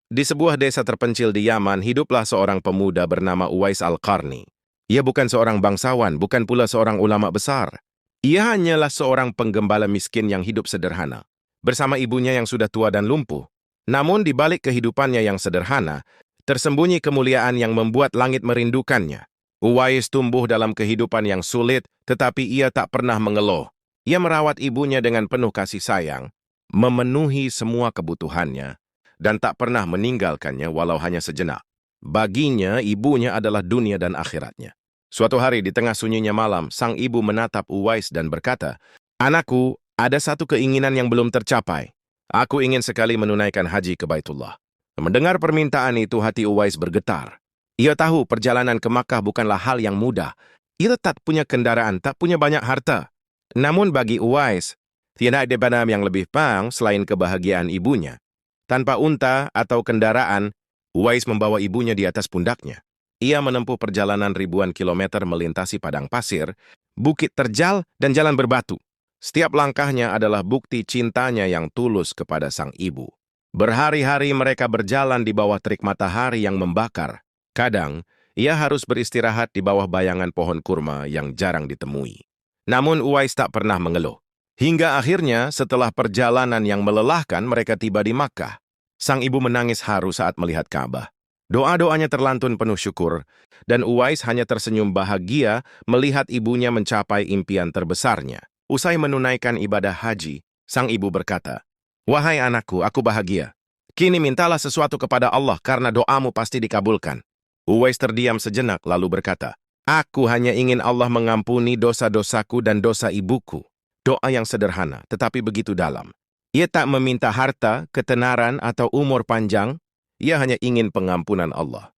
Di sebuah desa terpencil di Yaman, hiduplah seorang pemuda bernama Uwais Al-Qarni. Ia bukan seorang bangsawan, bukan pula seorang ulama besar. Ia hanyalah seorang penggembala miskin yang hidup sederhana, bersama ibunya yang sudah tua dan lumpuh. Namun di balik kehidupannya yang sederhana, tersembunyi kemuliaan yang membuat langit merindukannya. Uwais tumbuh dalam kehidupan yang sulit, tetapi ia tak pernah mengeluh. Ia merawat ibunya dengan penuh kasih sayang, memenuhi semua kebutuhannya, dan tak pernah meninggalkannya walau hanya sejenak. Baginya, ibunya adalah dunia dan akhiratnya. Suatu hari di tengah sunyinya malam, sang ibu menatap Uwais dan berkata, "Anakku, ada satu keinginan yang belum tercapai. Aku ingin sekali menunaikan haji ke Baitullah." Mendengar permintaan itu, hati Uwais bergetar. Ia tahu perjalanan ke Makkah bukanlah hal yang mudah. Ia tak punya kendaraan, tak punya banyak harta. Namun bagi Uwais, tidak ada benam yang lebih pang selain kebahagiaan ibunya. Tanpa unta atau kendaraan, Uwais membawa ibunya di atas pundaknya. Ia menempuh perjalanan ribuan kilometer melintasi padang pasir, bukit terjal, dan jalan berbatu. Setiap langkahnya adalah bukti cintanya yang tulus kepada sang ibu. Berhari-hari mereka berjalan di bawah terik matahari yang membakar. Kadang, ia harus beristirahat di bawah bayangan pohon kurma yang jarang ditemui. Namun Uwais tak pernah mengeluh. Hingga akhirnya, setelah perjalanan yang melelahkan, mereka tiba di Makkah. Sang ibu menangis haru saat melihat Ka'bah. Doa-doanya terlantun penuh syukur, dan Uwais hanya tersenyum bahagia melihat ibunya mencapai impian terbesarnya. Usai menunaikan ibadah haji, sang ibu berkata, "Wahai anakku, aku bahagia. Kini mintalah sesuatu kepada Allah karena doamu pasti dikabulkan." Uwais terdiam sejenak lalu berkata, "Aku hanya ingin Allah mengampuni dosa-dosaku dan dosa ibuku." Doa yang sederhana, tetapi begitu dalam. Ia tak meminta harta, ketenaran, atau umur panjang. Ia hanya ingin pengampunan Allah.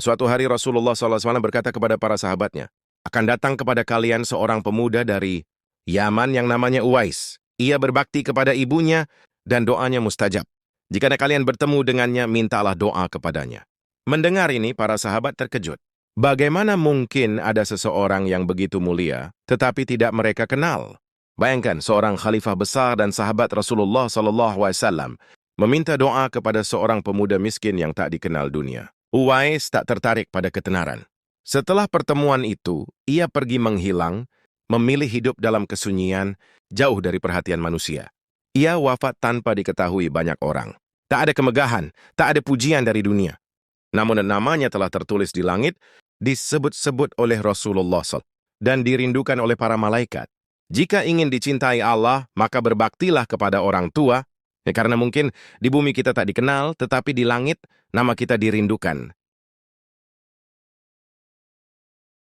Suatu hari Rasulullah SAW berkata kepada para sahabatnya, "Akan datang kepada kalian seorang pemuda dari Yaman yang namanya Uwais. Ia berbakti kepada ibunya dan doanya mustajab. Jika kalian bertemu dengannya, mintalah doa kepadanya." Mendengar ini, para sahabat terkejut. Bagaimana mungkin ada seseorang yang begitu mulia, tetapi tidak mereka kenal? Bayangkan seorang khalifah besar dan sahabat Rasulullah SAW meminta doa kepada seorang pemuda miskin yang tak dikenal dunia. Uwais tak tertarik pada ketenaran. Setelah pertemuan itu, ia pergi menghilang, memilih hidup dalam kesunyian, jauh dari perhatian manusia. Ia wafat tanpa diketahui banyak orang. Tak ada kemegahan, tak ada pujian dari dunia. Namun namanya telah tertulis di langit, disebut-sebut oleh Rasulullah SAW, dan dirindukan oleh para malaikat. Jika ingin dicintai Allah, maka berbaktilah kepada orang tua, karena mungkin di bumi kita tak dikenal, tetapi di langit nama kita dirindukan.